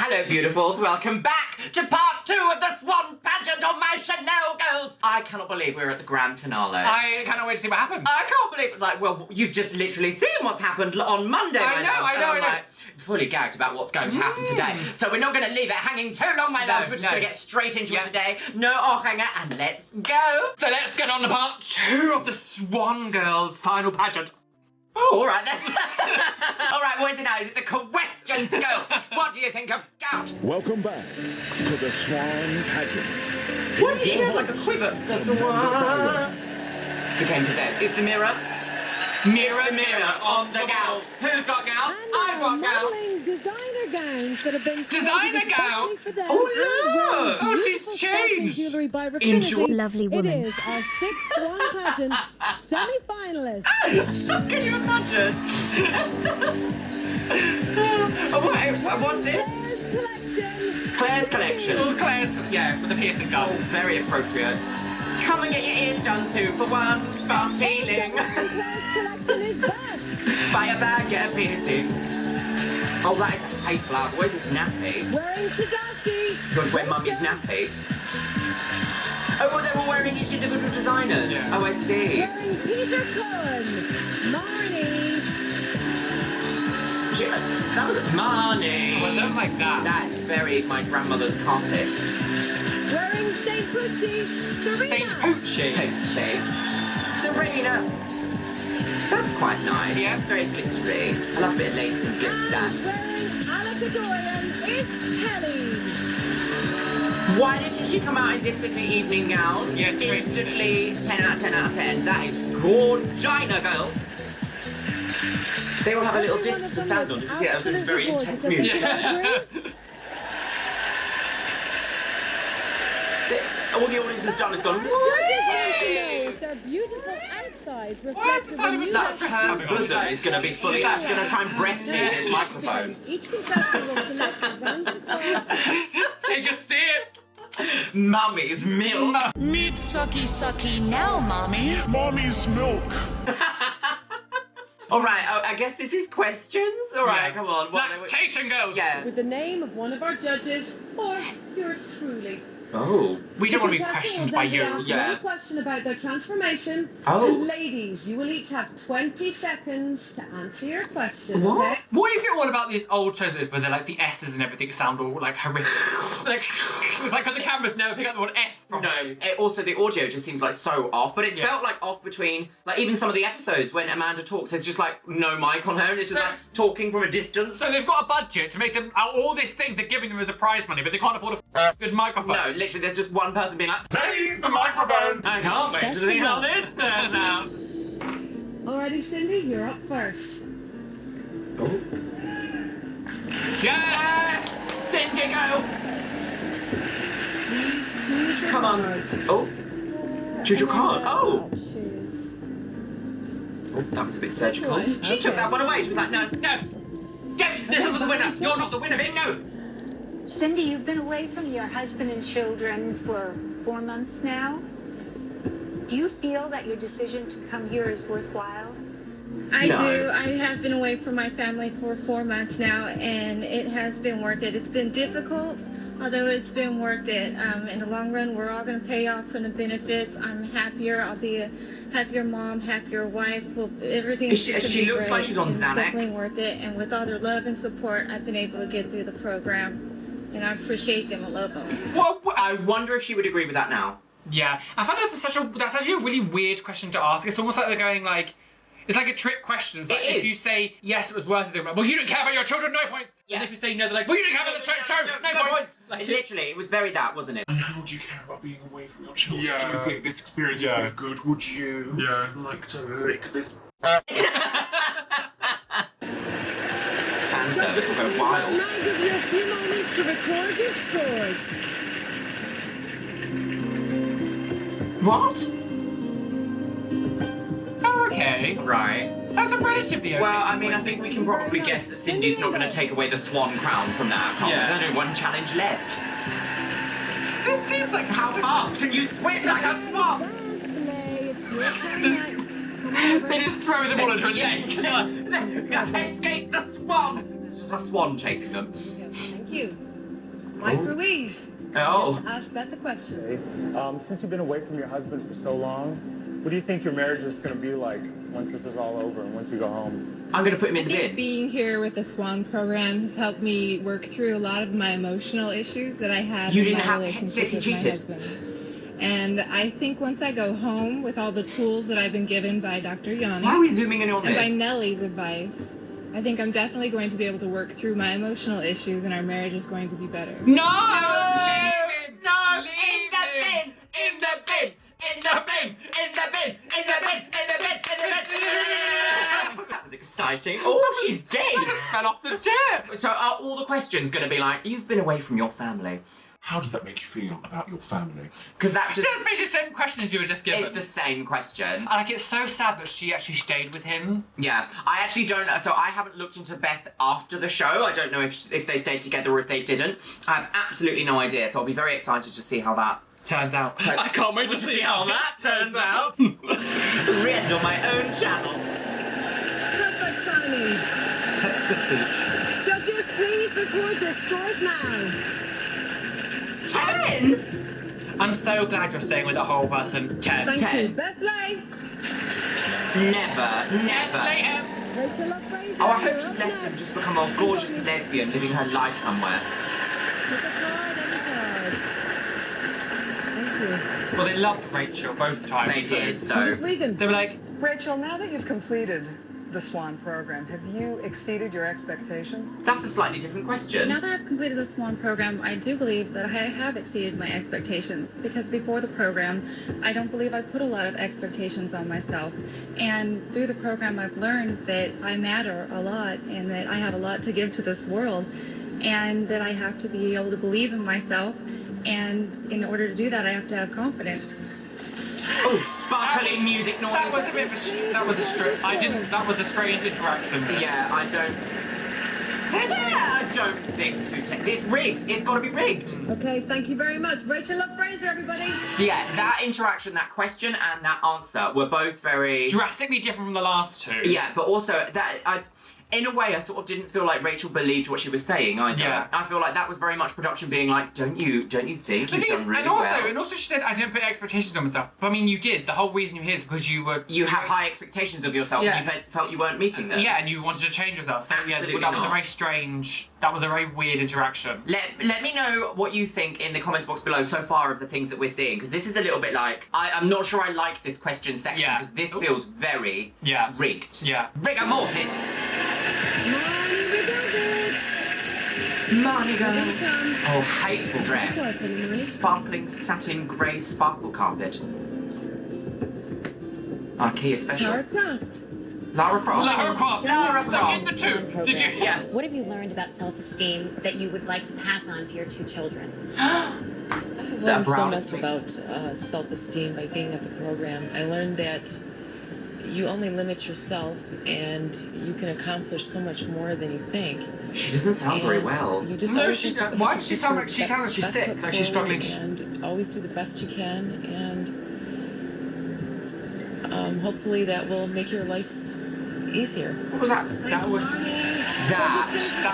Hello, beautifuls. Welcome back to part 2 of the Swan Pageant on my Chanel girls. I cannot believe we're at the grand finale. I cannot wait to see what happens. I can't believe, well, you've just literally seen what's happened on Monday. I know. Like, fully gagged about what's going to happen today. So we're not going to leave it hanging too long, my loves. We're just going to get straight into it today. No hanger, and let's go. So let's get on to part 2 of the Swan Girls final pageant. Oh, all right then. All right, boys and now, is it the questions go? What do you think of gout? Welcome back to the Swan Pageant. What do you have like a quiver? The swan became possessed. Is the mirror? Mirror, mirror on the gout. Who's got gout? I've got gout. Modeling designer gowns that have been Designer gowns? for them. Oh, oh, she's changed. Jewelry by Enjoy. Refinity. Lovely woman. It is our 6th Swan Pageant semi-finalist. Can you imagine? What's this? Claire's collection. Claire's collection. Oh, Claire's, yeah, with the piercing gun. Oh, very appropriate. Come and get your ears done 2 for 1. Fast healing. Claire's collection is back. Buy a bag, get a piercing. Oh, that is a hateful out. Where's this nappy? Wearing Tadashi. Gosh, where mummy's nappy. Oh, well, they're all wearing each individual designers. Yeah. Oh, I see. Wearing Peter Cohen. Marnie. That was Marnie. Oh, I don't like that. That's very my grandmother's carpet. Wearing Saint Pucci. Serena. Saint Poochie. Poochie. Serena. That's quite nice. Yeah. Very glittery. I love a bit of lace and glitter. And wearing Alaka Dorian is Kelly. Why didn't she come out in this lovely evening gown? Yes, instantly 10 out of 10 out of 10. That is gorgina, girls. They all have a little disc to stand on. Did you see that? It was just very intense music. Yeah. All the audience has done is gone, Judges want to know if their beautiful outsides reflect the side of it that her bosom is going to be fully out. She's going to try and breastfeed this microphone. Each contestant will select a random card. Take a sip. Mummy's milk. Meat sucky sucky now, mommy. Mommy's milk. All right, I guess this is questions. All right, Yeah. come on. Lactation girls. Yeah. With the name of one of our judges, or yours truly. Oh. We don't want to be The questioned contestant will by then be you. asked Yeah. one question about their transformation. Oh. And ladies, you will each have 20 seconds to answer your question. What? Okay? What is it all about these old shows where they're like the S's and everything sound all like horrific? Like, it's like the cameras never pick up the word S from No, also the audio just seems like so off, but it's Yeah. felt like off between, like even some of the episodes when Amanda talks, there's just like no mic on her and it's just So- like talking from a distance. So they've got a budget to make them all this thing they're giving them as the prize money, but they can't afford a good microphone. No, literally there's just one person being like, Please, the microphone. I can't wait to Best see of how luck. this turns out. Alrighty, Cindy, you're up first. Oh. Yeah. Cindy, go! Please choose a Come on. card. Oh, choose your card. Oh! Choose. Oh, that was a bit surgical. Right, She took okay. that one away. She was like, no. No. Don't. This is the winner. You're not the winner, bitch. No. Cindy, you've been away from your husband and children for 4 months now. Do you feel that your decision to come here is worthwhile? I No. do. I have been away from my family for 4 months now, and it has been worth it. It's been difficult, although it's been worth it. In the long run, we're all going to pay off from the benefits. I'm happier. I'll be a happier mom, happier wife. Well, everything's just gonna She be looks great, like she's on and Xanax. It's definitely worth it. And with all their love and support, I've been able to get through the program, and I appreciate them. I love them. What? I wonder if she would agree with that now. Yeah, I find that's actually a really weird question to ask. It's almost like they're going like, it's like a trick question. It's like It if is. you say yes, it was worth it. They're like, well, you don't care about your children, no points. Yeah. And if you say no, they're like, well, you don't care about the show, no points. Like, Literally, it was very that, wasn't it? And how would you care about being away from your children? Yeah. Do you think this experience Yeah. is good? Would you like to lick this? Fan service will go I'll wild. now give you a few moments to record your scores. What? oh, okay. Right. That's a relatively okay. Well, I mean, I think we can probably guess that Cindy's not going to take away the swan crown from that. Yeah. There's only one challenge left. This seems like How fast can you swim like a swan? Play, it's your turn This- next. Come on over. They just throw them all into a lake. Escape the swan! It's just a swan chasing them. Thank you. Microwave. Oh. Ask Beth the question. Since you've been away from your husband for so long, what do you think your marriage is going to be like once this is all over and once you go home? I'm going to put him in the I think bin. being here with the SWAN program has helped me work through a lot of my emotional issues that I had You in didn't my have relationship Sissy with cheated. my husband. And I think once I go home with all the tools that I've been given by Dr. Yanni Why are we zooming in on and by this? Nellie's advice, I think I'm definitely going to be able to work through my emotional issues and our marriage is going to be better. No! No! Leave him! No! Leave In the bin! him! In the bin! In the bin! In the bin! In the bin! In the bin! In the bin! That was exciting. Oh, she's dead! Fell off the chair! So are all the questions going to be like, you've been away from your family? How does that make you feel about your family? Because that just... That's basically the same question as you were just given. It's the same question. Like, it's so sad that she actually stayed with him. Yeah, I actually don't know. So I haven't looked into Beth after the show. I don't know if they stayed together or if they didn't. I have absolutely no idea. So I'll be very excited to see how that turns out. I can't wait to see how that turns out. Read on my own channel. Perfect timing. Text to speech. Judges, please record your scores now. 10! I'm so glad you're staying with a whole person. 10. Thank 10. you. Beth Lay. Never. Rachel Fraser. Oh, I hope you're she's up left him next. just become a gorgeous lesbian living her life somewhere. Pick a card, any card. Thank you. Well, they loved Rachel both times. They did, Judith so... Regan. They were like, Rachel, now that you've completed the SWAN program, have you exceeded your expectations? That's a slightly different question. Now that I've completed the SWAN program, I do believe that I have exceeded my expectations because before the program, I don't believe I put a lot of expectations on myself. And through the program, I've learned that I matter a lot and that I have a lot to give to this world and that I have to be able to believe in myself. And in order to do that, I have to have confidence. Oh, sparkling music noise. that was a bit of a, that was a that was a strange interaction. Yeah, I don't think it's rigged. It's got to be rigged. Okay, thank you very much. Rachel Fraser, everybody. Yeah, that interaction, that question, and that answer were both very Drastically different from the last two. Yeah, but also that in a way, I sort of didn't feel like Rachel believed what she was saying either. Yeah. I feel like that was very much production being like, don't you think The you've thing is, done really and also she said, I didn't put expectations on myself. But I mean, you did. The whole reason you're here is because you have high expectations of yourself Yeah. and you felt you weren't meeting them. Yeah, and you wanted to change yourself. So yeah, Absolutely that was a not. very strange, that was a very weird interaction. Let me know what you think in the comments box below so far of the things that we're seeing, because this is a little bit like, I'm not sure I like this question section, Yeah. because this feels very rigged. Yeah. Rigor mortis. Money Money we go. Oh, hateful dress. Welcome, Money. Sparkling satin grey sparkle carpet. IKEA special. Tara Croft. Lara Croft. Lara Croft. Lara So Croft. in the tubes, did you? Yeah. What have you learned about self-esteem that you would like to pass on to your 2 children? I've learned so much about self-esteem by being at the program. I learned that you only limit yourself and you can accomplish so much more than you think. She doesn't sound very well. You just No, always she have to don't. put Why your does she sound like she's best sick? foot Like she's struggling forward to... And always do the best you can, and hopefully that will make your life easier. What was that? That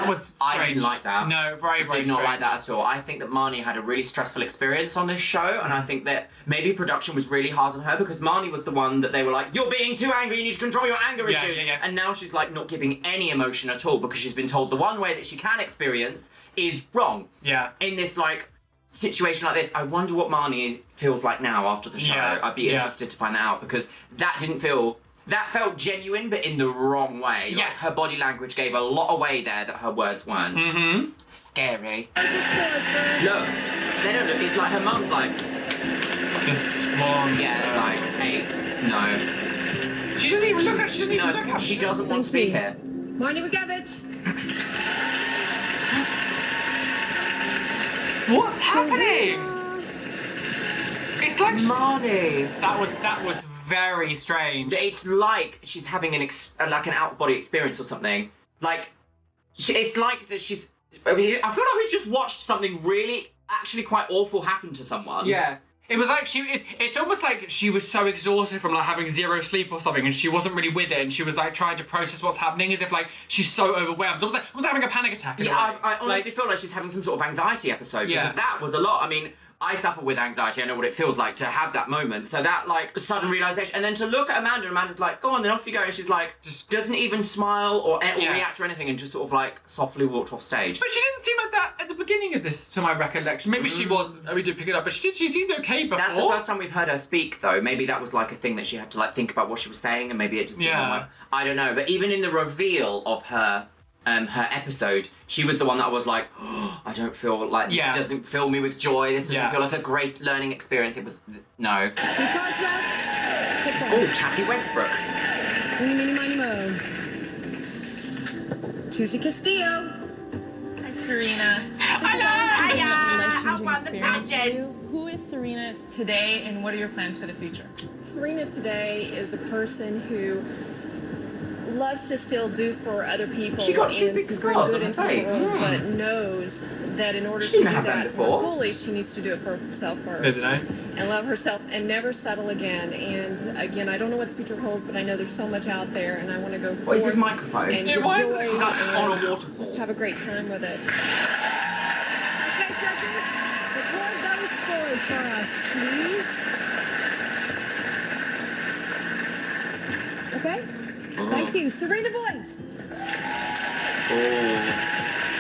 was I strange. didn't like that. No, very, very did not strange. like that at all. I think that Marnie had a really stressful experience on this show, and I think that maybe production was really hard on her because Marnie was the one that they were like, you're being too angry, you need to control your anger issues. Yeah. And now she's like not giving any emotion at all because she's been told the one way that she can experience is wrong. Yeah. In this like situation like this, I wonder what Marnie feels like now after the show. Yeah. I'd be interested to find that out because that felt genuine, but in the wrong way. Yeah. Like, her body language gave a lot away there that her words weren't. Mm-hmm. Scary. Look, they don't look. It's like her mum's like. This one. Yeah, like 8. No. She doesn't even look at. She doesn't even look No, at. she doesn't want to be here. Marnie McGavitt. What's happening? It's like Marnie. That was very strange. It's like she's having an out-of-body experience or something. Like, it's like that she's. I feel like we've just watched something really, actually quite awful happen to someone. Yeah. It was like it's almost like she was so exhausted from like having zero sleep or something, and she wasn't really with it, and she was like trying to process what's happening as if like she's so overwhelmed. It was having a panic attack. Yeah, I honestly feel like she's having some sort of anxiety episode because that was a lot. I mean, I suffer with anxiety. I know what it feels like to have that moment. So that like sudden realization, and then to look at Amanda, and Amanda's like, "Go on, then off you go," and she's like, just doesn't even smile or react or anything, and just sort of like softly walked off stage. But she didn't seem like that at the beginning of this, to my recollection. Maybe she was. We did pick it up, but she seemed okay before. That's the first time we've heard her speak, though. Maybe that was like a thing that she had to like think about what she was saying, and maybe it just didn't work. I don't know. But even in the reveal of her episode, she was the one that was like, oh, I don't feel like this doesn't fill me with joy. This doesn't feel like a great learning experience. It was no. 2 cards left. Oh, Chatty Westbrook. Mini, mini, mini, mo. Susie Castillo. Hi, Serena. I won the pageant. Who is Serena today, and what are your plans for the future? Serena today is a person who loves to still do for other people She got 2 and big to bring scars good on her into the face. world, but knows that in order She to do didn't have that that before. more fully, she needs to do it for herself first. Didn't I? And love herself and never settle again. And again, I don't know what the future holds, but I know there's so much out there, and I want to go forward. What is this microphone? And Yeah, get why is joy it and on a waterfall? just have a great time with it. Okay, judges, record those scores for us, please. Okay? Thank you. Serena Boyd. Oh.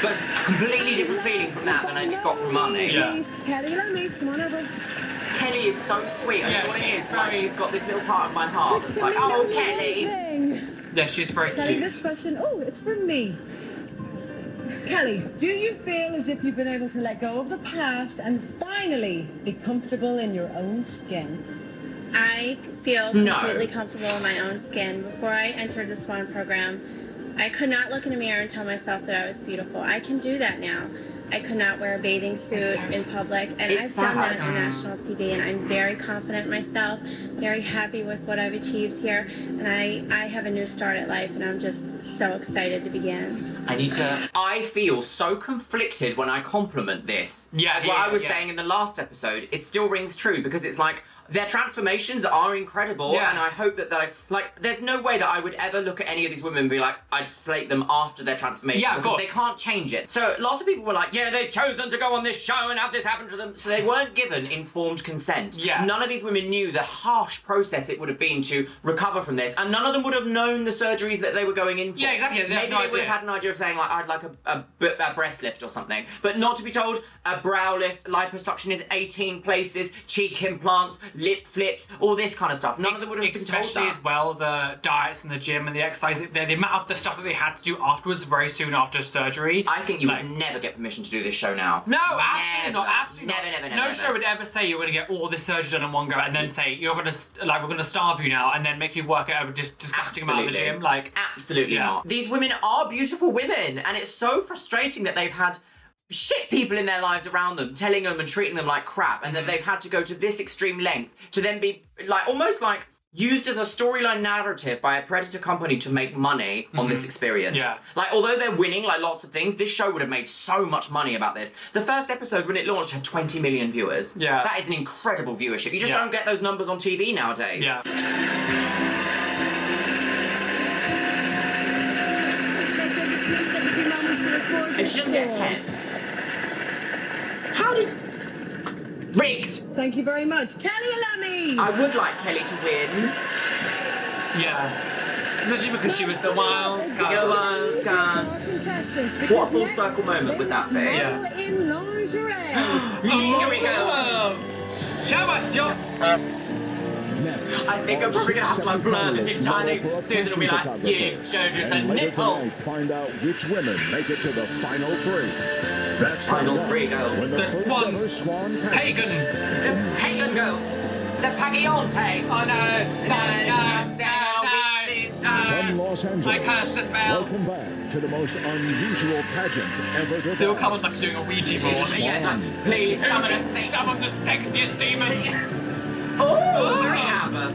But a completely different feeling from that than I got from Money. Yeah. Kelly, let me. Come on over. Kelly is so sweet. I Yeah, know what it she's is. Like, very- she's got this little part of my heart that's like, oh, Kelly. Yeah, she's very Kelly, cute. this question, it's for me. Kelly, do you feel as if you've been able to let go of the past and finally be comfortable in your own skin? I feel No. completely comfortable in my own skin. Before I entered the SWAN program, I could not look in a mirror and tell myself that I was beautiful. I can do that now. I could not wear a bathing suit in public, and It's I've done that sad. on national TV, and I'm very confident in myself, very happy with what I've achieved here, and I have a new start at life, and I'm just so excited to begin. I feel so conflicted when I compliment this. Yeah, What I was yeah. saying in the last episode, it still rings true because it's like, their transformations are incredible, Yeah. and I hope that there's no way that I would ever look at any of these women and be like, I'd slate them after their transformation Yeah, of because course. they can't change it. So lots of people were like, yeah, they've chosen to go on this show and have this happen to them. So they weren't given informed consent. Yes. None of these women knew the harsh process it would have been to recover from this, and none of them would have known the surgeries that they were going in for. Yeah, exactly. They had Maybe no they would idea. have had an idea of saying like, I'd like a breast lift or something, but not to be told a brow lift, liposuction in 18 places, cheek implants, lip flips, all this kind of stuff. None of them would have been told Especially that. as well, the diets and the gym and the exercise, the amount of the stuff that they had to do afterwards, very soon after surgery. I think you would never get permission to do this show now. No, absolutely not. Never. Absolutely not. Never. No show would ever say you're going to get all this surgery done in one go and then say we're going to starve you now and then make you work out a just disgusting amount of the gym. Absolutely not. These women are beautiful women, and it's so frustrating that they've had shit people in their lives around them telling them and treating them like crap, and that they've had to go to this extreme length to then be like almost like used as a storyline narrative by a predator company to make money on this experience. Yeah. Like, although they're winning like lots of things, this show would have made so much money about this. The first episode when it launched had 20 million viewers. Yeah. That is an incredible viewership. You just don't get those numbers on TV nowadays. Yeah. And she doesn't get a 10. How did... Rigged! Thank you very much. Kelly Alami! I would like Kelly to win. Yeah. Especially because she was the wild card. The wild card. What a full circle moment would that be? Yeah. In lingerie. Here we go. Show us your... I think I'm probably going to have to like blur this entire thing. Susan will be like, you showed us a And later nipple. tonight, find out which women make it to the final 3. That's Final coming up 3 girls. when the The first Swan ever Swan Pageant. Pagan. The pagan girls. The Pageante. Oh From Los Angeles, I cast a spell. welcome back to the most unusual pageant ever devised. They will come on like doing a Ouija board. Yeah, it's like, please summon a saint. Summon the sexiest demon. Oh, very Abba.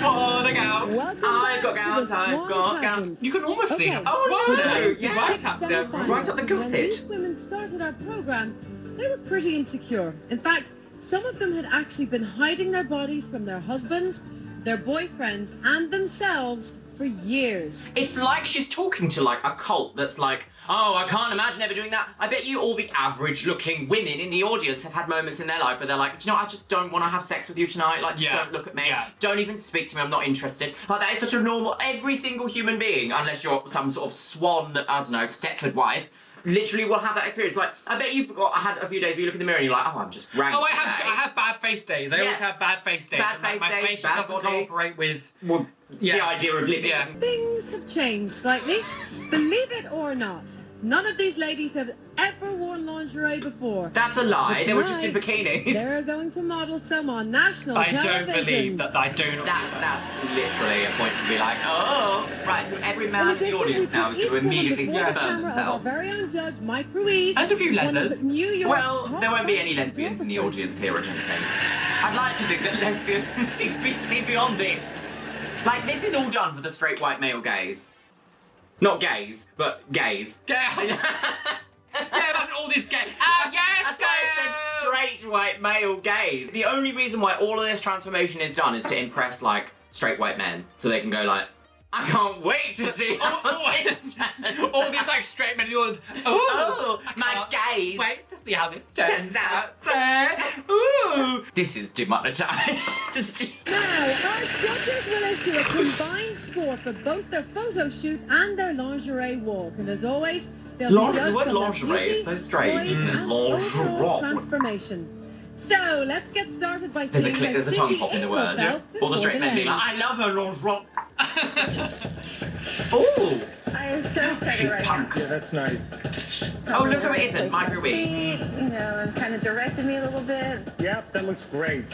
Oh, the gout. Welcome I've got back gout, to the I've Swan got Pageant. gout. You can almost see her. Oh, no. You're right up there. Semi-finals. Right up the When gusset. these women started our program, they were pretty insecure. In fact, some of them had actually been hiding their bodies from their husbands, their boyfriends, and themselves for years. It's like she's talking to like a cult that's like, oh, I can't imagine ever doing that. I bet you all the average looking women in the audience have had moments in their life where they're like, do you know, I just don't want to have sex with you tonight. Like, just don't look at me. Don't even speak to me. I'm not interested. Like, that is such a normal, every single human being, unless you're some sort of swan, I don't know, Stepford wife, literally will have that experience. Like, I bet you've had a few days where you look in the mirror and you're like, oh, I'm just rank Oh, I today. have bad face days. I always have bad face days. Bad face my days, face bad just doesn't body. cooperate with the idea of living. Things have changed slightly. Believe it or not, none of these ladies have ever worn lingerie before. That's a lie. But They were just in tonight, bikinis. They're going to model some on national I television. don't believe that. I do not. That's literally a point to be like, oh, right. So every man in the audience now is going to immediately burn themselves. Our very own judge, Mike Ruiz, and a few lesbians. Well, there won't be any lesbians in the audience here, I don't think. I'd like to think that lesbians see beyond this. Like, this is all done for the straight white male gaze. Not gays, but gays. Yeah, but all this gay. Ah, yes! That's why I said straight white male gaze. The only reason why all of this transformation is done is to impress, like, straight white men. So they can go, like, I can't wait to see all these, like, straight men in the audience. Oh, my gaze. Wait to see how this turns out. Ooh. This is demonetized. Now, our judges will issue a combined score for both their photo shoot and their lingerie walk. And as always, they'll be judged the word on their lingerie is beauty, so strange. poise, and Lingerie. overall transformation. So, let's get started by There's seeing there's a tongue pop in the word. All the straight men being like, I love her lingerie. Ooh. I am so excited She's right punk. Yeah, that's nice. Oh, look who it isn't, Mike Ruiz. You know, and kind of directed me a little bit. Yep, that looks great.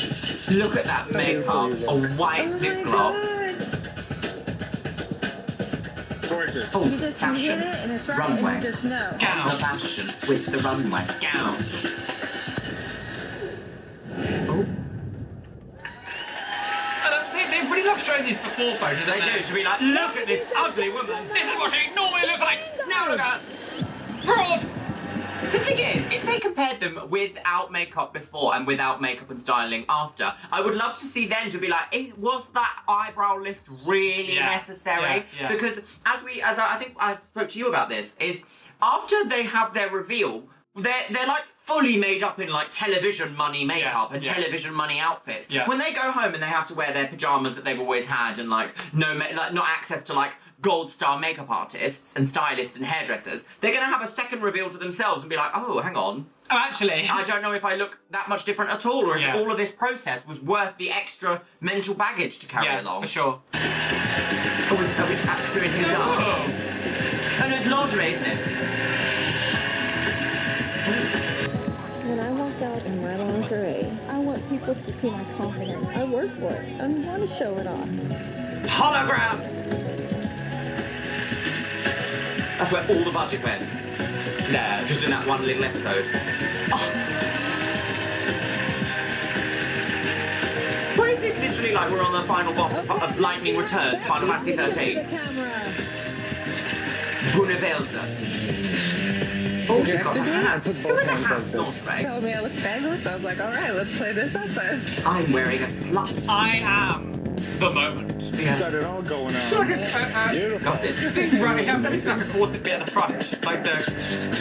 Look at that makeup, a white lip gloss. Gorgeous. Oh, You just fashion. get it and it's right Runway. and you just know. Gown. The fashion with the runway. Gown. Oh. They really love showing these before photos. They do, to be like, look at this ugly woman. This is what she normally looks like. Now look at her. Fraud. The thing is, if they compared them without makeup before and without makeup and styling after, I would love to see them to be like, was that eyebrow lift really necessary? Yeah. Because as I think I spoke to you about this, is after they have their reveal, they're like fully made up in like television money makeup and television money outfits. Yeah. When they go home and they have to wear their pajamas that they've always had and like not access to like gold star makeup artists and stylists and hairdressers, they're gonna have a second reveal to themselves and be like, oh, hang on. Oh, actually, I don't know if I look that much different at all, or if all of this process was worth the extra mental baggage to carry along. For sure. Or are we experiencing a dance? Oh no, it's lingerie, isn't it? When I walk out in my lingerie, I want people to see my confidence. I work for it. I want to show it off. Hologram! That's where all the budget went. There, just in that one little episode. Oh. Why is this literally like we're on the final boss of Lightning Returns, Final Fantasy 13? Brunevelza. Oh, she's got a hat. Who has a hat? Lingerie. Told me I looked fabulous. I was like, all right, let's play this outside. I'm wearing a slut. I am the moment. You got it all going on. It's like a Beautiful. Gossip. thing, right? It's like a corset bit at the front, like the.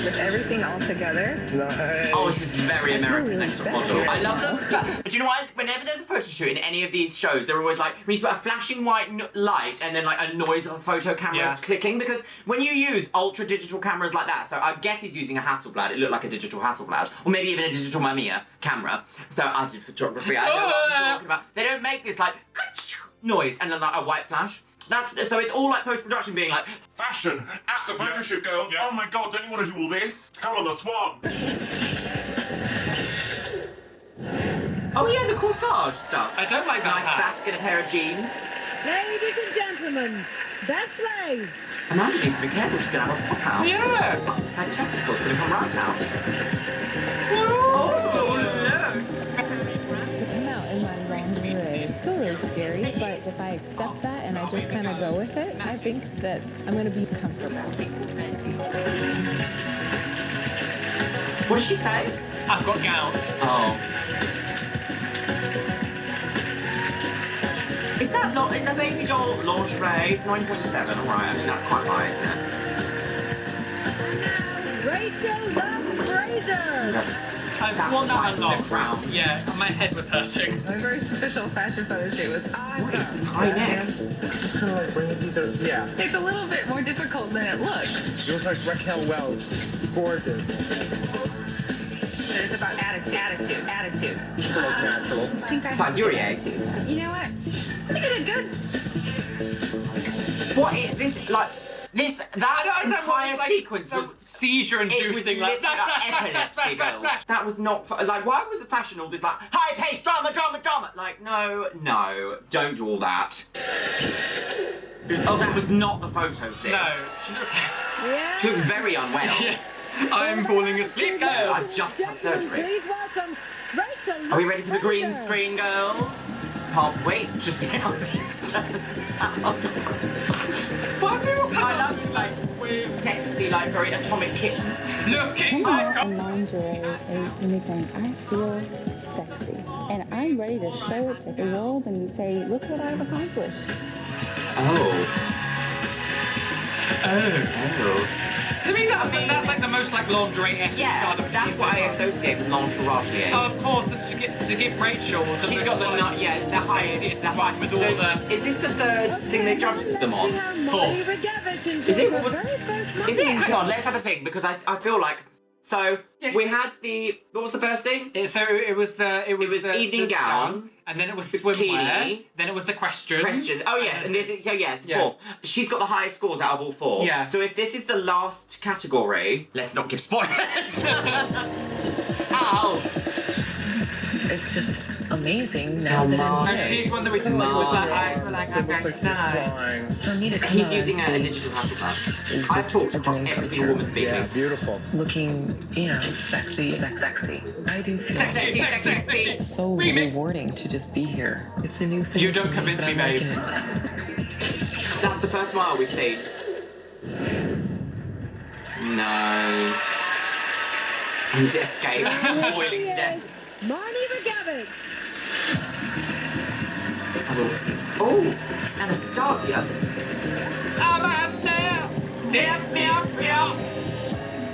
With everything all together. Nice. Oh, this is very America's Next Top Model. I love the fact. But you know what? Whenever there's a photo shoot in any of these shows, they're always like, when you put a flashing white light and then like a noise of a photo camera clicking, because when you use ultra digital cameras like that, so I guess he's using a Hasselblad. It looked like a digital Hasselblad, or maybe even a digital Mamiya camera. So I did photography. I know what I'm talking about. They don't make this like noise and then like a white flash. So it's all like post-production being like Fashion at the photo shoot, girls. Oh my god, don't you want to do all this? Come on, the Swan. oh yeah, the corsage stuff. I don't like that Nice hat. basket, a pair of jeans. Ladies and gentlemen, that play. Amanda needs to be careful, she's gonna have a pop out. Yeah. Her testicles gonna come right out. Oh, look! To come out in my lingerie, it's still really scary, but if I accept that and I just kind of go with it, I think that I'm going to be comfortable. What did she say? I've got gowns. Oh. Is that baby doll lingerie? 9.7, alright, I mean that's quite high, isn't it? Rachel Fraser. I've worn that a lot. Yeah, my head was hurting. A very special fashion photo shoot with eyes. What is this high neck? Just kind of like bringing people, yeah. It's a little bit more difficult than it looks. You look like Raquel Welch. Gorgeous. It's about attitude. Just look natural. I think I Size your attitude. You know what? I think I did good. What is this, like, that entire sequence was seizure inducing, like epilepsy, girls. That was not, like, why was the fashion all this, like, high-paced drama? Like, no, don't do all that. Oh, that was not the photo, sis. No, she looked very unwell. Yeah. I'm falling asleep, girls. I've just had surgery. Please welcome Rachel. Are we ready for the green screen, girls? Can't wait to see how this turns out. I love this, like, sexy, like, very atomic kitten. Looking like a lingerie is anything. I feel sexy. And I'm ready to show it to the world and say, look what I've accomplished. Oh. To me, that's like the most like lingerie-esque style of that's what I associate with lingerie. Of course, and to give Rachel the she's got the highest one with all the. Is this the third thing they judged them on? Fourth. Is it? Is it? Hang on, let's have a think because I feel like. So we had the. What was the first thing? It was the evening gown, and then it was swimwear, then it was the questions. Oh yes, and this is fourth. She's got the highest scores out of all four. Yeah. So if this is the last category, let's not give spoilers. Ow! It's just amazing now Oh, that Mark. And she's one that we took was that I feel like I'm going to die. For me to come He's out using on a stage digital Hasselblad. is I've just talked a across dream every come single true. woman speaking. Yeah, beautiful. Looking, sexy. I do feel Sexy. it's so rewarding to just be here. It's a new thing. You don't for convince but me, I'm babe. liking it. That's the first smile we've seen. No. And to escape, boiling to death. Marnie McGavitt. Oh, Anastasia. I'm out there. Zip me up here.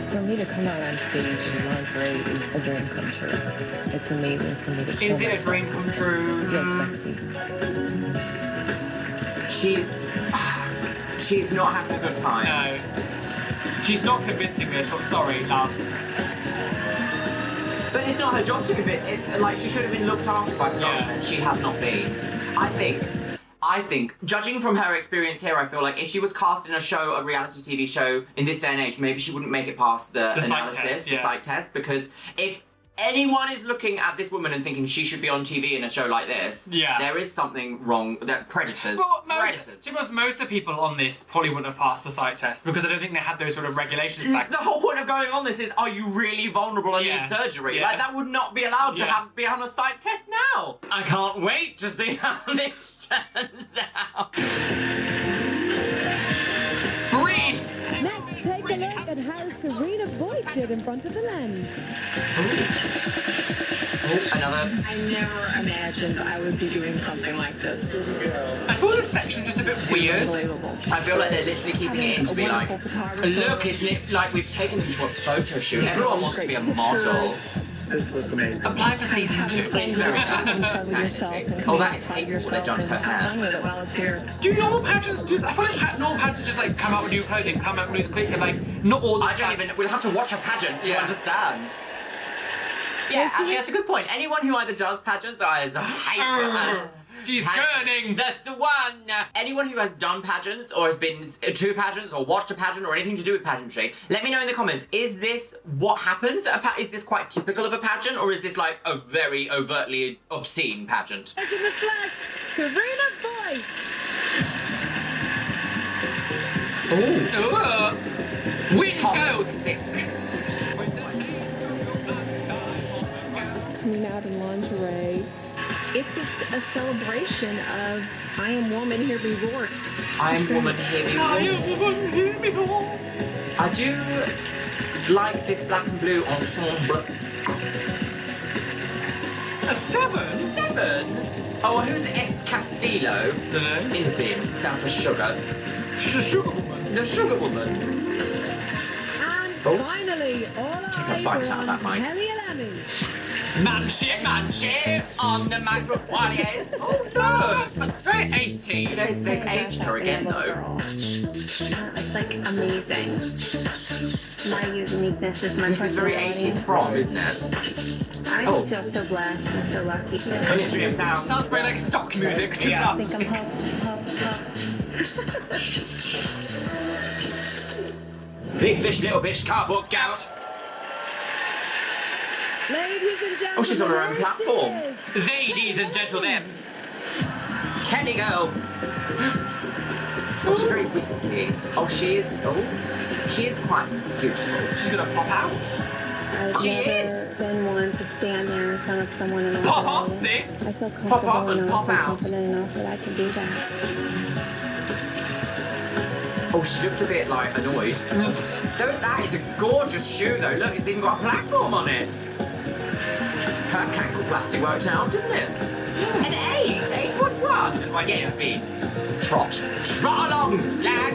For me to come out on stage in lingerie is a dream come true. It's amazing for me to show Is it a myself. dream come true? Feel sexy. She's not having a good time. No. She's not convincing me at all. Sorry, love. But it's not her job to convince. It's like she should have been looked after by production, and she has not been. I think, judging from her experience here, I feel like if she was cast in a reality TV show in this day and age, maybe she wouldn't make it past the analysis, the psych test, because if anyone is looking at this woman and thinking she should be on TV in a show like this, there is something wrong. That predators. Well, most of the people on this probably wouldn't have passed the psych test because I don't think they had those sort of regulations back. The whole point of going on this is, are you really vulnerable and need surgery? Like, that would not be allowed to be on a psych test now. I can't wait to see how this turns out. Breathe! Next, take a look at how Serena Boyd did in front of the lens. Another. I never imagined I would be doing something like this. I thought this section just a bit weird. I feel like they're literally keeping it in to be like, look, isn't it like we've taken them to a photo shoot? Everyone wants to be a model. This looks amazing. Apply for season 2. It's very Oh, that is hateful what they've done to her hair. Do normal pageants do? I feel like normal pageants just like come out with new clothing, come out with new clothing, and like not all the time. We'll have to watch a pageant to understand. Yeah, actually, that's a good point. Anyone who either does pageants or is hateful. She's gurning. That's the one. Anyone who has done pageants or has been to pageants or watched a pageant or anything to do with pageantry, let me know in the comments. Is this what happens at a is this quite typical of a pageant, or is this like a very overtly obscene pageant? In the flesh, Serena Boyd. Ooh. Wind goes sick. Coming out in lingerie. It's just a celebration of I am woman, here be roared. I am woman, here be roared. I do like this black and blue ensemble. A 7? 7? Oh, who's SK? Castillo in the bin stands for sugar. She's a sugar woman. The sugar woman. And finally, all Take a eyes bite are out of on that mic. Kelly and Emmy. Man shit. On the microphone. Oh no! Very 80s. They've aged her again though. It's like amazing. My uniqueness is my This is very personality. 80s prom, isn't it? I just feel so blessed and so lucky. Ministry of Sound. Sounds very like stock music. Yeah. I think I'm Big fish, little bitch, cardboard gout. Ladies and gentlemen. Oh, she's on her own platform. Ladies and gentlemen. Kenny girl. Oh, she's very wispy. Oh, she is. Oh, she is quite beautiful. She's gonna pop out. I've She never been one to stand there in front of someone and Pop off, sis. I feel Pop off comfortable and enough pop and out. confident enough that I can do that. Oh, she looks a bit like annoyed. That is a gorgeous shoe though. Look, it's even got a platform on it. Her cankle plastic worked out, didn't it? An 8.1. Why get a B? Trot along, slag.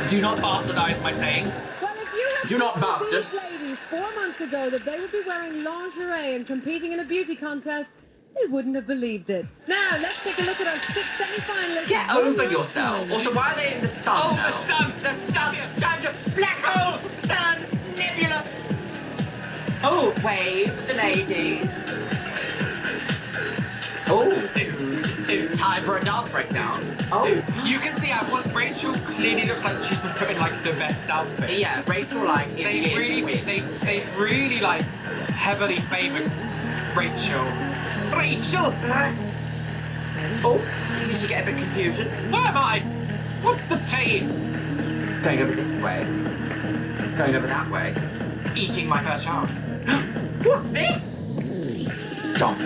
Do not bastardize my sayings. Well, if you had Do not told bastard. these ladies 4 months ago that they would be wearing lingerie and competing in a beauty contest, they wouldn't have believed it. Now, let's take a look at our 6 semi-finalists. Get over yourself. Also, why are they in the sun Oh, now? the sun. The sun. Time to black hole. Sun. Nebula. Oh, wave the ladies. Oh, time for a dance breakdown. Oh, You can see how Rachel clearly looks like she's been put in like the best outfit. yeah, Rachel like is They here to really, win. they really like heavily favoured Rachel. Rachel! Oh, did she get a bit confusion? Where am I? What's the chain? Going over this way. Going over that way. Eating my first child. What's this? Stop.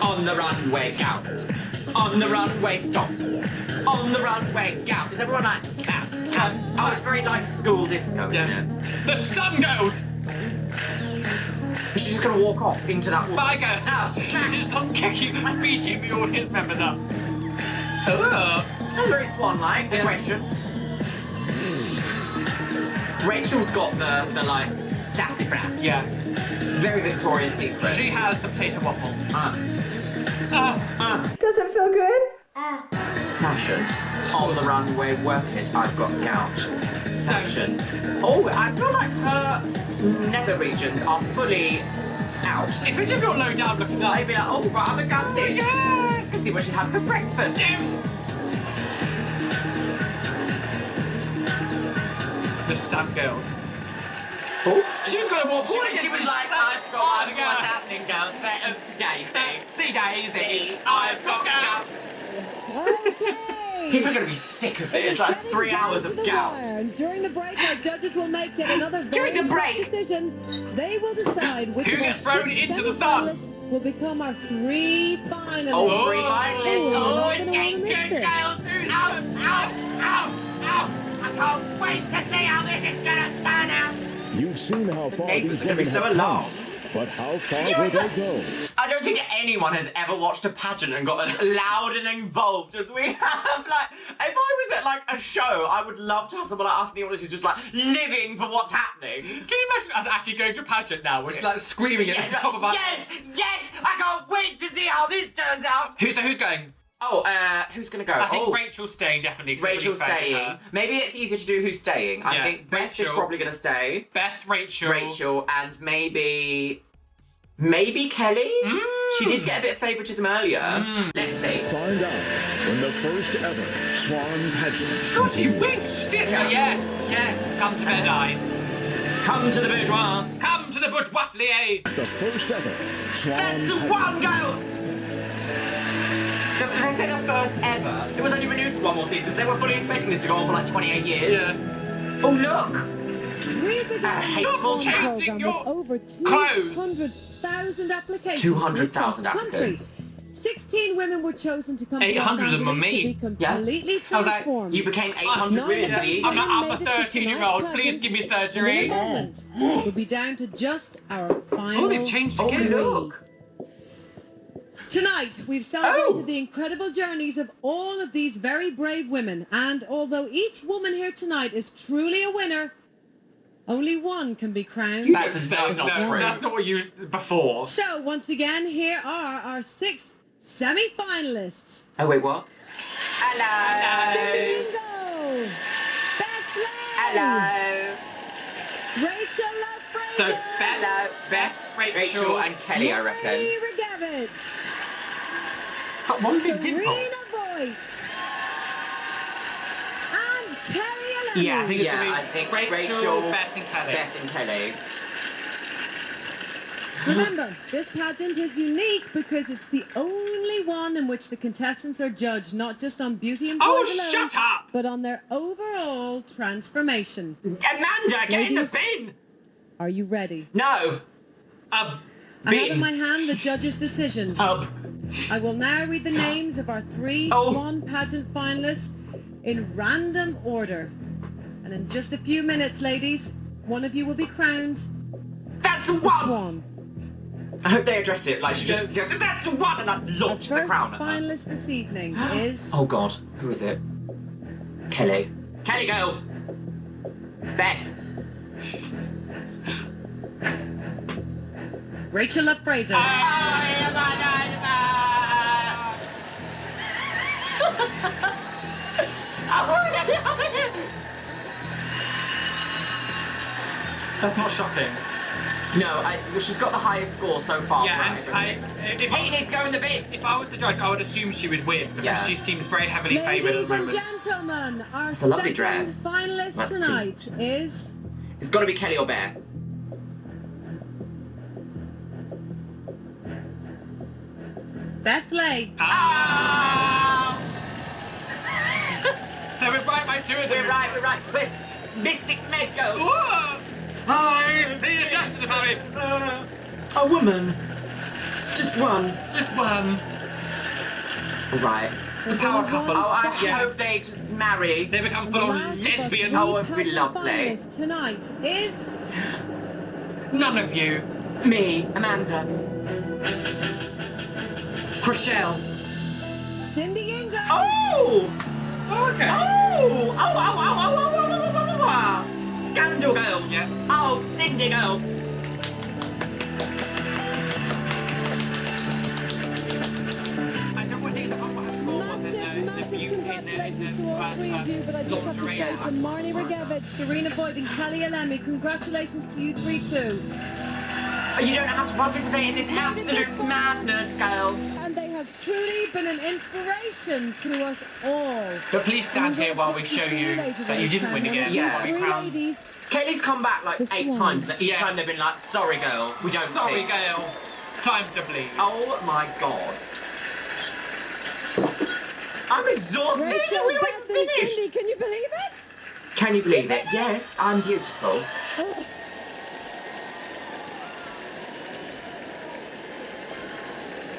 On the runway, gout. On the runway, stop. On the runway, gout. Is everyone like gout? Oh, it's very like school disco, isn't it? The Sun Girls! Is she just gonna walk off into that wall? Bye, girl. Stop kicking and beating the audience members up. Oh. That's very swan-like. The question. Rachel's got the like sassy brat. Yeah. Very Victoria's Secret. She has the potato waffle. Does it feel good? Fashion. On the runway, work it. I've got gout. Fashion. Oh, I feel like her nether regions are fully out. Especially if you're low down looking up. I'd be like, oh, right, I'm gonna go see. Yeah. Go see what she had for breakfast. The Sun Girls. Oh, She was going to walk. she was like, I've got what's happening, girls. Daisy. See, Daisy. I've got gout. Okay. People are gonna be sick of this. It's like 3 hours of gout. And during the break, our judges will make yet another During the very break. tough decision. They will decide which Who of our gets thrown 6 into the sun? semi-finalists will become our 3 finalists. Oh, 3 finalists. Oh, Oh, you're it's not getting gonna wanna good, miss girls. Ow, ow, ow, ow. I can't wait to see how this is gonna turn out. You've seen how far neighbours these are gonna be women so have come, alarmed. but how far will they go? I don't think anyone has ever watched a pageant and got as loud and involved as we have. Like, if I was at like a show, I would love to have someone like us in the audience who's just like living for what's happening. Can you imagine us actually going to a pageant now, which is like screaming at the top of our... Yes, I can't wait to see how this turns out. Who's going? Oh, who's gonna go? I think oh, Rachel's staying, definitely. 'cause it really Rachel's favours staying. her. Maybe it's easier to do who's staying. I Yeah, think Beth is Rachel. probably gonna stay. Beth, Rachel. And maybe Kelly? She did get a bit of favouritism earlier. Let's see. Find out when the first ever Swan Pageant. God, she winks. She sits there. Yeah. Come to bed, eyes. Come to the boudoir. Come to the boudoir. The first ever Swan That's Pageant. Swan Girls! They say the first ever. It was only renewed for 1 more season. They were fully expecting this to go on for like 28 years. Yeah. Oh, look! We began hateful the changing program your with over clothes. 200,000 applications. 200,000 from across the country. applicants. 16 women were chosen to come to Los 800 of them were Angeles me. to be completely I was like, transformed. You became 800 Nine women of for those the I'm women a made it to 13-year-old. tonight's Please give me pageant. surgery. In a moment, we'll be down to just our final. Oh, they've changed Oh, again. look! Tonight, we've celebrated the incredible journeys of all of these very brave women. And although each woman here tonight is truly a winner, only one can be crowned. That's not true. That's not what you used before. So, once again, here are our 6 semi-finalists. Oh, wait, what? Cindy Ingo, Beth Lane, Hello. Rachel Love So, Beth, Rachel, and Kelly, I reckon. Marnie Regevich, One big dimple. Serena Voigt, and Kelly Eleni. Yeah, I think it's Yeah, going I to be think Rachel, Beth and Kelly. Beth and Kelly. Remember, this pageant is unique because it's the only one in which the contestants are judged not just on beauty and poise alone, shut up! but on their overall transformation. Amanda, get in the bin! Are you ready? No. I have in my hand the judge's decision. I will now read the names of our 3 Swan Pageant finalists in random order. And in just a few minutes, ladies, one of you will be crowned the Swan. I hope they address it like she just says, that's the one, and I launches the crown at her. Finalist this evening is... Oh God, who is it? Kelly. Kelly, go! Beth. Rachel Love Fraser. That's not shocking. No, well, she's got the highest score so far. Yeah, and Hey, needs to go in the bin. If I was the judge, I would assume she would win because Yeah. she seems very heavily favoured at the Ladies and moment. gentlemen, our It's a lovely second dress. finalist That's tonight is... It's got to be Kelly or Beth. Beth Lane. So we're right by 2 of them. We're right. With Mystic Meg goes. Hi, see you, death to the family. A woman. Just one. Just one. Right. The power couple. Oh, I hope they just marry. They become full-on lesbians. Oh, it would be lovely. Finalist tonight is... None of you. Me, Amanda. Rochelle. Cindy Ingo. Oh! Okay. Oh! Scandal girls. Yeah. Oh, Cindy girl. I don't want to think about what her score was in the views Congratulations to all 3 of you, but I just have to say to Marnie Regevich, Serena Voigt and Kelly Elemi, congratulations to you 3 too. You don't have to participate in this absolute madness, girls. And they have truly been an inspiration to us all. But please stand here while we show you that you didn't win again. Yeah. While we crown. Kelly's come back like 8 times, and each time they've been like, sorry girl, we don't Sorry, think. girl. Time to bleed. Oh my God. I'm exhausted. Rachel, We Beth haven't and finished. Cindy, can you believe it? Can you believe it? Yes, I'm beautiful. Oh.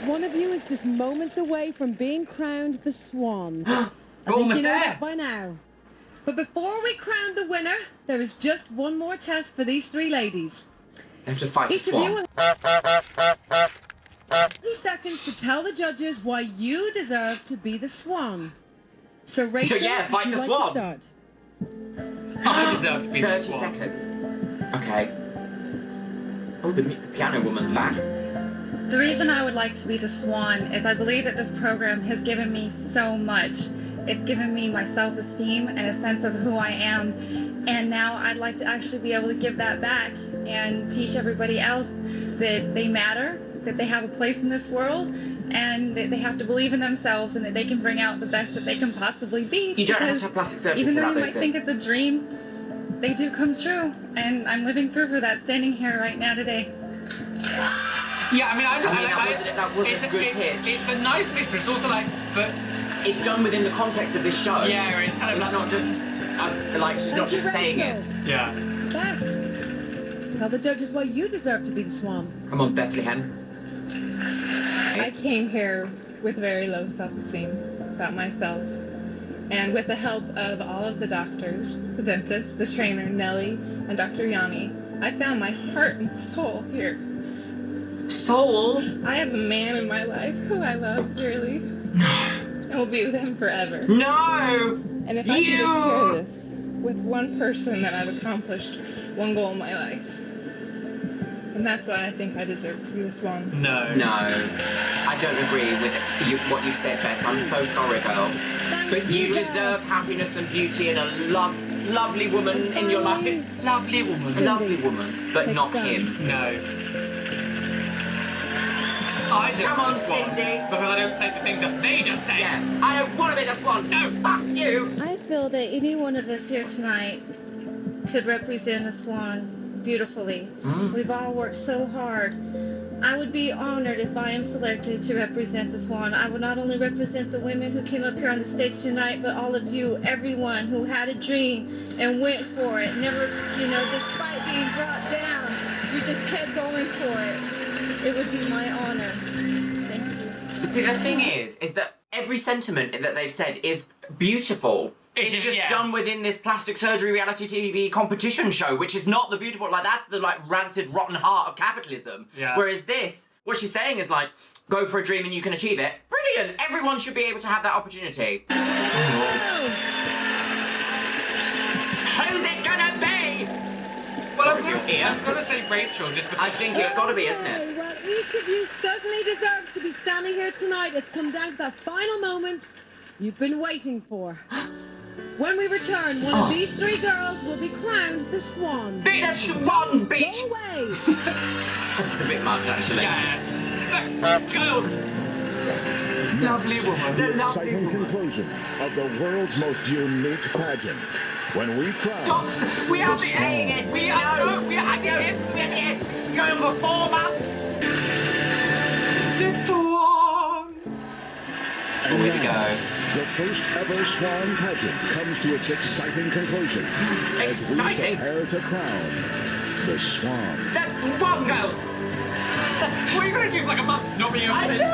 One of you is just moments away from being crowned the Swan. I think almost you know there. that by now. But before we crown the winner, there is just one more test for these 3 ladies. They have to fight Each a of swan. you have 30 seconds to tell the judges why you deserve to be the Swan. So Rachel, yeah, fight would the you swan. like to start? I deserve to be the 30 swan. seconds. Okay. Oh, the piano woman's back. The reason I would like to be the Swan is I believe that this program has given me so much. It's given me my self-esteem and a sense of who I am. And now I'd like to actually be able to give that back and teach everybody else that they matter, that they have a place in this world, and that they have to believe in themselves and that they can bring out the best that they can possibly be. You don't have Because to have plastic surgery even for though that, you might though, think sis. it's a dream, they do come true. And I'm living proof of that standing here right now today. Yeah, I mean, that wasn't a good pitch. It's a nice pitch, but it's also like, but it's done within the context of this show. Yeah, it's kind of it's like, not just like she's not just saying it. Yeah. Beth, tell the judges why you deserve to be the Swan. Come on, Bethlehem. I came here with very low self-esteem about myself. And with the help of all of the doctors, the dentist, the trainer, Nellie, and Dr. Yanni, I found my heart and soul here. Soul? I have a man in my life who I love dearly. And will be with him forever. No! And if I can just share this with one person, then I've accomplished one goal in my life. And that's why I think I deserve to be the swan. No. No. I don't agree with what you said, Beth. I'm so sorry, girl. But you deserve happiness and beauty and a lovely woman in your life. Lovely woman. Lovely woman. But not him. No. I don't Come on, the swan, Cindy. because I don't say the things that they just say. Yeah. I don't want to be the swan. No, fuck you. I feel that any one of us here tonight could represent a swan beautifully. We've all worked so hard. I would be honored if I am selected to represent the swan. I would not only represent the women who came up here on the stage tonight, but all of you, everyone who had a dream and went for it. Never, despite being brought down, you just kept going for it. It would be my honor. Thank you. See, the thing is that every sentiment that they've said is beautiful. It's just done within this plastic surgery reality TV competition show, which is not the beautiful, that's the rancid, rotten heart of capitalism. Yeah. Whereas this, what she's saying is go for a dream and you can achieve it. Brilliant! Everyone should be able to have that opportunity. Who's it gonna be? Well, I'm gonna say Rachel, just because I think it's gotta be, isn't it? Well, each of you certainly deserves to be standing here tonight. It's come down to that final moment you've been waiting for. When we return, one of these three girls will be crowned the swan. The swan, bitch! Go away! It's a bit much, actually. Girls! Lovely woman. The exciting conclusion of the world's most unique pageant. When we crown... Stop! We are the alien! We are it! Going for 4 months! The swan! And here we go. The first ever Swan Pageant comes to its exciting conclusion. Exciting? As we prepare to crown the swan. The Swan Girls! What are you going to do for a month not being able to I say know!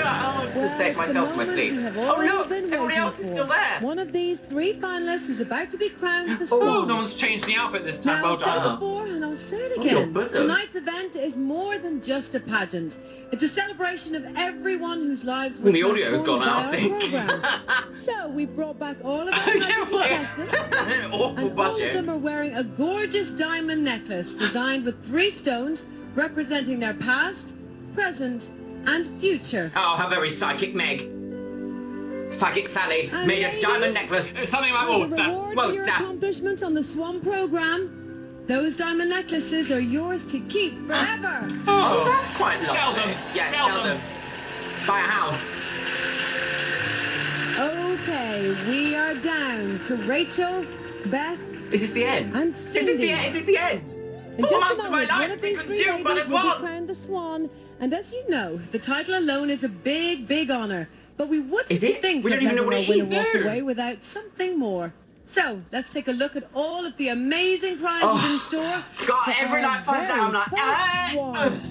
I was going to say to myself in my sleep, oh look, everybody else is still there! One of these three finalists is about to be crowned the Oh, swan. no one's changed the outfit this time. Now, Well I've said it done. before and I'll say it your again. bosom. Tonight's event is more than just a pageant. It's a celebration of everyone whose lives were The audio's gone out, I transformed think. by our program. So we brought back all of our pageant contestants. Awful And all of budget. them are wearing a gorgeous diamond necklace designed with 3 stones representing their past, present, and future. Oh, how very psychic Meg. Psychic Sally And made a ladies, diamond necklace. Something about As a water. reward for your accomplishments on the Swan program, those diamond necklaces are yours to keep forever. Oh, that's quite lovely. Sell them. Yeah, Sell sell them. Buy a house. Okay, we are down to Rachel, Beth, Is this the end? and Is Cindy. this the end? In 4 just a months of my moment, life one of these been 3 consumed by ladies the will be swan. crowned the Swan, and as you know, the title alone is a big, big honor. But we wouldn't Is it? think We that don't even know letting what our it winner is. walk away without something more. So let's take a look at all of the amazing prizes in store. God, for every our night finds out, I'm like, very first Swan.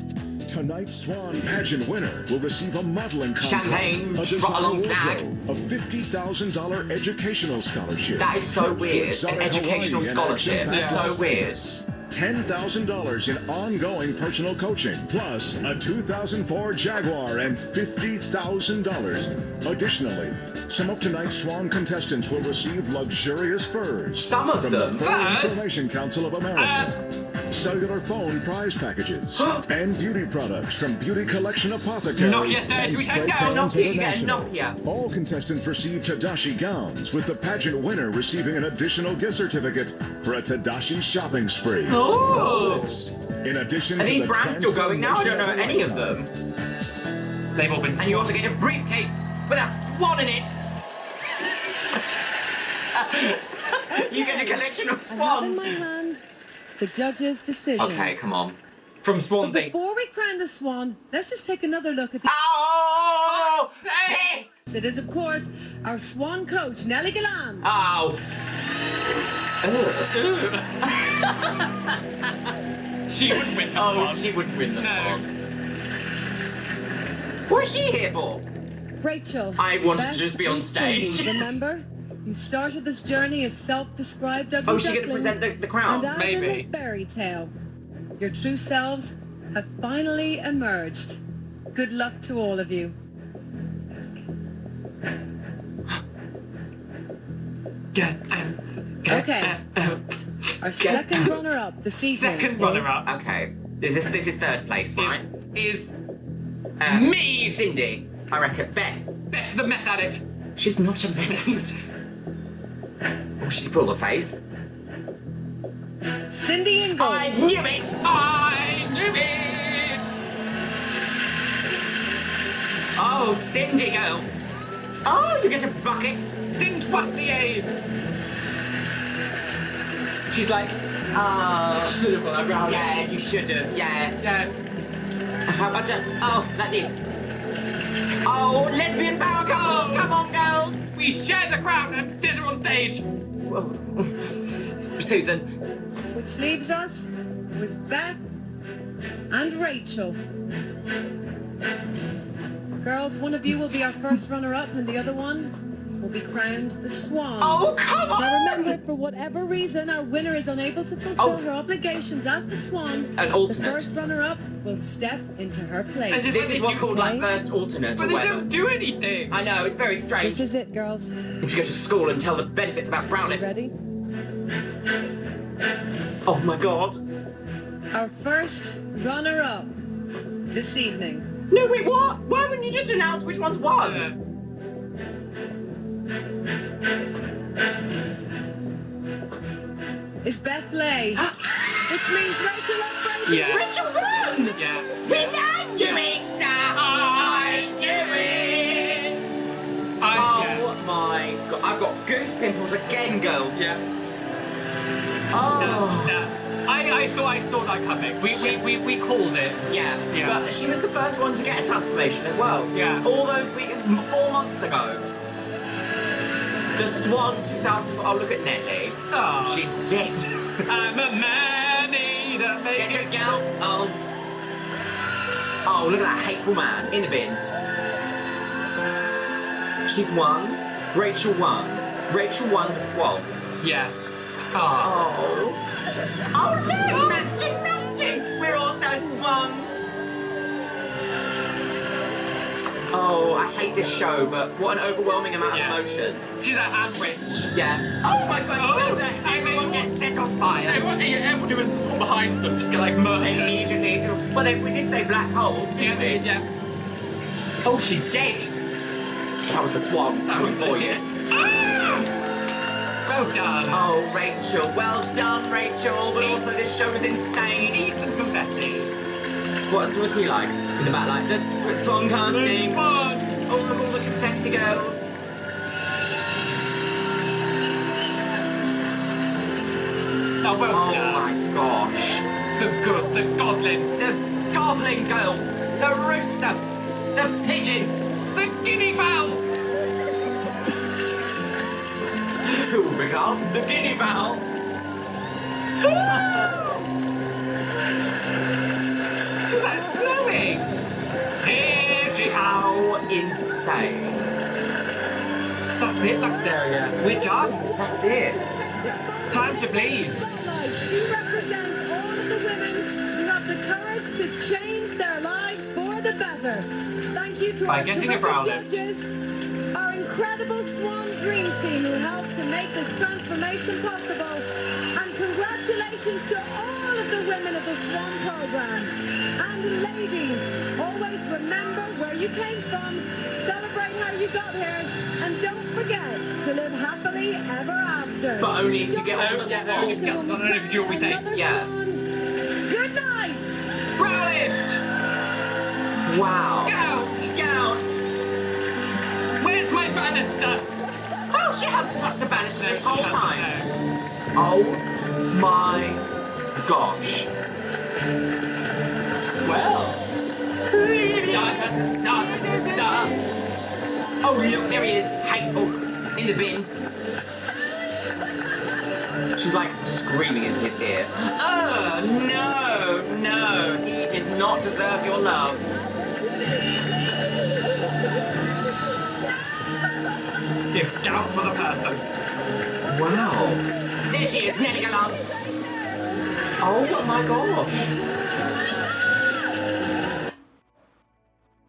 Tonight's Swan Pageant winner will receive a modeling contract, Champagne, a trot designer along snag. wardrobe, a $50,000 educational scholarship. That is so trips to weird. An exotic educational Hawaii and scholarship. action-packed That's so weird. experience. $10,000 in ongoing personal coaching, plus a 2004 Jaguar and $50,000. Additionally, some of tonight's Swan contestants will receive luxurious furs. Some of from them? the Fur Furs? Information Council of America. Cellular phone prize packages and beauty products from Beauty Collection Apothecary. Nokia and 3310 Spray go, Tans Nokia, you get a International. Nokia. All contestants receive Tadashi gowns, with the pageant winner receiving an additional gift certificate for a Tadashi shopping spree. Oh! In addition Are to these the brands still going now? I don't know transformation any of of a them. lifetime. They've all been And you also get a briefcase with a swan in it. You get a collection of I have in swans. my hand the judge's decision. Okay, come on. from But Swansea. before we crown the Swan, let's just take another look at the... Oh! Piss! It is, of course, our Swan coach, Nellie Galan. Oh. She wouldn't win the Oh, Swan. she wouldn't win the No. swan. What is she here for? Rachel. I wanted to Beth, just be on and Cindy, stage. remember? You started this journey as self-described ugly Oh, is she gonna ducklings, present the crown? And as in Maybe. the fairy tale, your true selves have finally emerged. Good luck to all of you. Okay. Our second runner-up this evening. Second runner-up. Okay. This is third place, right? Is me! Cindy. I reckon. Beth. Beth the meth addict. She's not a meth addict. Oh, she's pulled her face. Cindy in gold. I knew it! I knew it! Oh, Cindy girl. Oh, you get a bucket. Sind what the aim? She's like, should have got that round. Yeah, you should have. Yeah. How about that? Oh, like this. Oh, lesbian power. Come on, girls. We share the crown and scissor on stage. Susan. Which leaves us with Beth and Rachel. Girls, one of you will be our first runner-up and the other one will be crowned the Swan. Oh, come on! Now remember, for whatever reason, our winner is unable to fulfill her obligations as the Swan. An alternate. The first runner-up will step into her place. This is what's called like first alternate. But or they whatever. don't do anything. I know, it's very strange. This is it, girls. You should go to school and tell the benefits about Browlifts. Ready? Oh my god. Our first runner-up this evening. No, wait, what? Why wouldn't you just announce which one's won? Is Beth Lay, which means Rachel upgrades. Yeah. Rachel won! Yeah. I knew it! I knew it! Oh my god, I've got goose pimples again, girls. Yeah. Oh. That's I thought I saw that coming. We called it. Yeah. But she was the first one to get a transformation as well. Yeah. All those 4 months ago. The Swan 2000. Oh, look at Nelly. Oh. She's dead. I'm a man-eater. Get your gown on. Oh, look at that hateful man in the bin. She's won. Rachel won. Rachel won the Swan. Yeah. Oh. Oh, no! Magic! We're all so Swan. Oh, I hate this show, but what an overwhelming amount of emotion. She's like, I'm rich. Yeah. Oh my god, everyone gets set on fire. Everyone who was behind them just get like murdered. Immediately. Well, we did say black holes, didn't we? Yeah. Oh, she's dead. That was the Swan. That was for you. Well done. Oh, Rachel. Well done, Rachel. But also, this show is insane. Eat some confetti. What was he like? In the back, like, the Swan can't sing. Oh, look, all the confetti girls. Oh, well Oh done. my gosh. The goslin. The goslin girls. The rooster. The pigeon. The guinea fowl. Who will become the guinea fowl? Is that snowing? Here she How insane. That's it, Luxeria. We're done. That's it. Time to bleed. She represents all of the women who have the courage to change their lives for the better. Thank you to our terrific judges, our incredible Swan Dream Team who helped to make this transformation possible, and congratulations to all of the women of the Swan program. And ladies, always remember where you came from, celebrate how you got here, and don't forget to live happily ever after. But only if you get on the Swan. I don't know if you do what we say. Yeah. Good night. Browlift. Wow. Gout. Where's my banister? Oh, she hasn't touched the banister this whole time. Oh my gosh. Well. Oh, look, there he is. Hateful. In the bin. She's like screaming into his ear. Oh, no. He does not deserve your love. If gout was a person. Wow. There she is, Nelly Galant. Oh my gosh.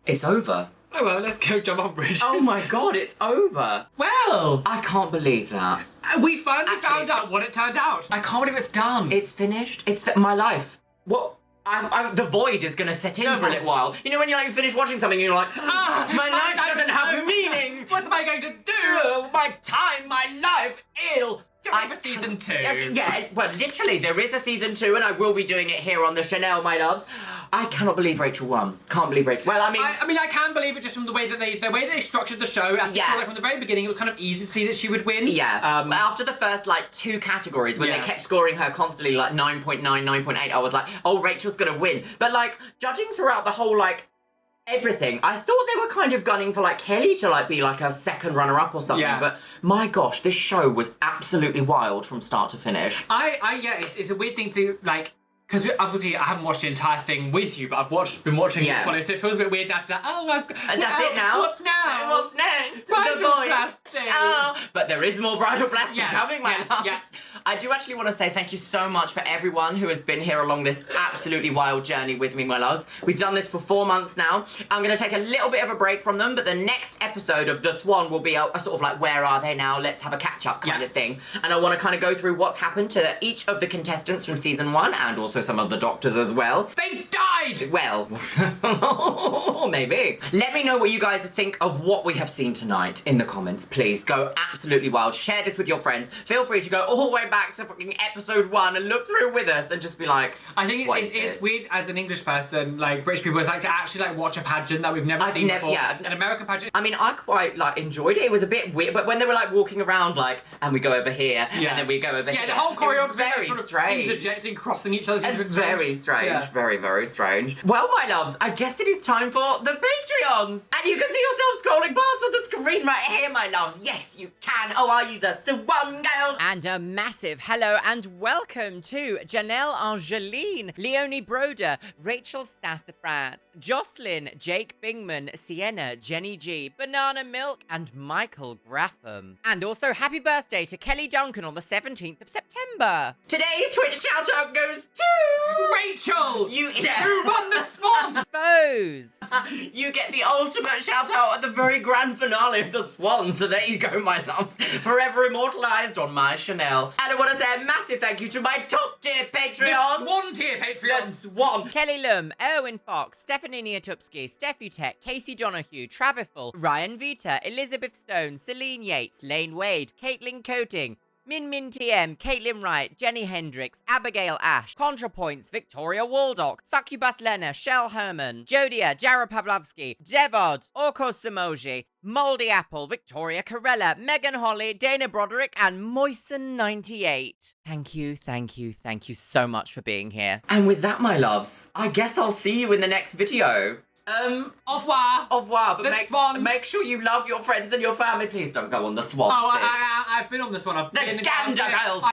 It's over. Oh well, let's go jump off bridge. Oh my god, it's over. Well, I can't believe that. We finally found out what it turned out. I can't believe it's done. It's finished. It's my life. What? The void is gonna set in for a little while. You know when you finish watching something and you're like, my life doesn't have meaning. What am I going to do? My time, my life, ill. For season 2. Yeah, well, literally, there is a season 2, and I will be doing it here on the Chanel, my loves. I cannot believe Rachel won. Can't believe Rachel. Well, I mean, I can believe it just from the way that they structured the show. I feel like from the very beginning, it was kind of easy to see that she would win. Yeah. After the first 2 categories, when they kept scoring her constantly 9.9, 9.8, I was like, oh, Rachel's gonna win. But judging throughout the whole everything, I thought they were kind of gunning for Kelly to be a second runner-up or something. But my gosh, this show was absolutely wild from start to finish. It's a weird thing to because obviously I haven't watched the entire thing with you, but I've been watching it follow, so it feels a bit weird now to be and that's it now? What's now? What's next? Bridal The void. blasting. Oh, but there is more bridal blasting coming, my loves. Yeah. I do actually want to say thank you so much for everyone who has been here along this absolutely wild journey with me, my loves. We've done this for 4 months now. I'm going to take a little bit of a break from them, but the next episode of The Swan will be a sort of where are they now? Let's have a catch-up kind of thing. And I want to kind of go through what's happened to each of the contestants from season 1 and also some of the doctors as well. They died! Well, maybe. Let me know what you guys think of what we have seen tonight in the comments. Please go absolutely wild. Share this with your friends. Feel free to go all the way back to fucking episode 1 and look through with us and just be like, I think it's weird as an English person, British people, to actually watch a pageant that we've never seen before. Yeah, an American pageant. I mean, I quite enjoyed it. It was a bit weird, but when they were walking around and we go over here and then we go over here. Yeah, the whole choreography very sort of strange. Interjecting, crossing each other's. It's very strange. Yeah. Very, very strange. Well, my loves, I guess it is time for the Patreons. And you can see yourself scrolling past on the screen right here, my loves. Yes, you can. Oh, are you the Swan Girls? And a massive hello and welcome to Janelle Angeline, Leonie Broder, Rachel Stassifrat, Jocelyn, Jake Bingman, Sienna, Jenny G, Banana Milk, and Michael Graffam. And also happy birthday to Kelly Duncan on the 17th of September. Today's Twitch shout-out goes to... Rachel! Who won the Swan? Foes! You get the ultimate shout-out at the very grand finale of the Swan, so there you go, my loves. Forever immortalised on my Chanel. And I want to say a massive thank you to my top-tier Patreons. The Swan-tier Patreons. The Swan. Kelly Lum, Erwin Fox, Stephanie Niatupski, Steffi Tech, Casey Donahue, Traviful, Ryan Vita, Elizabeth Stone, Celine Yates, Lane Wade, Caitlin Coating, Min TM, Caitlin Wright, Jenny Hendricks, Abigail Ash, ContraPoints, Victoria Waldock, Succubus Lena, Shell Herman, Jodia, Jara Pavlovsky, Devod, Orkos Samoji, Moldy Apple, Victoria Corella, Megan Holly, Dana Broderick, and Moisten98. Thank you so much for being here. And with that, my loves, I guess I'll see you in the next video. Au revoir. Au revoir, but Swan. make sure you love your friends and your family. Please don't go on the Swan, Oh, sis. I've been on this one. The Gander Girls.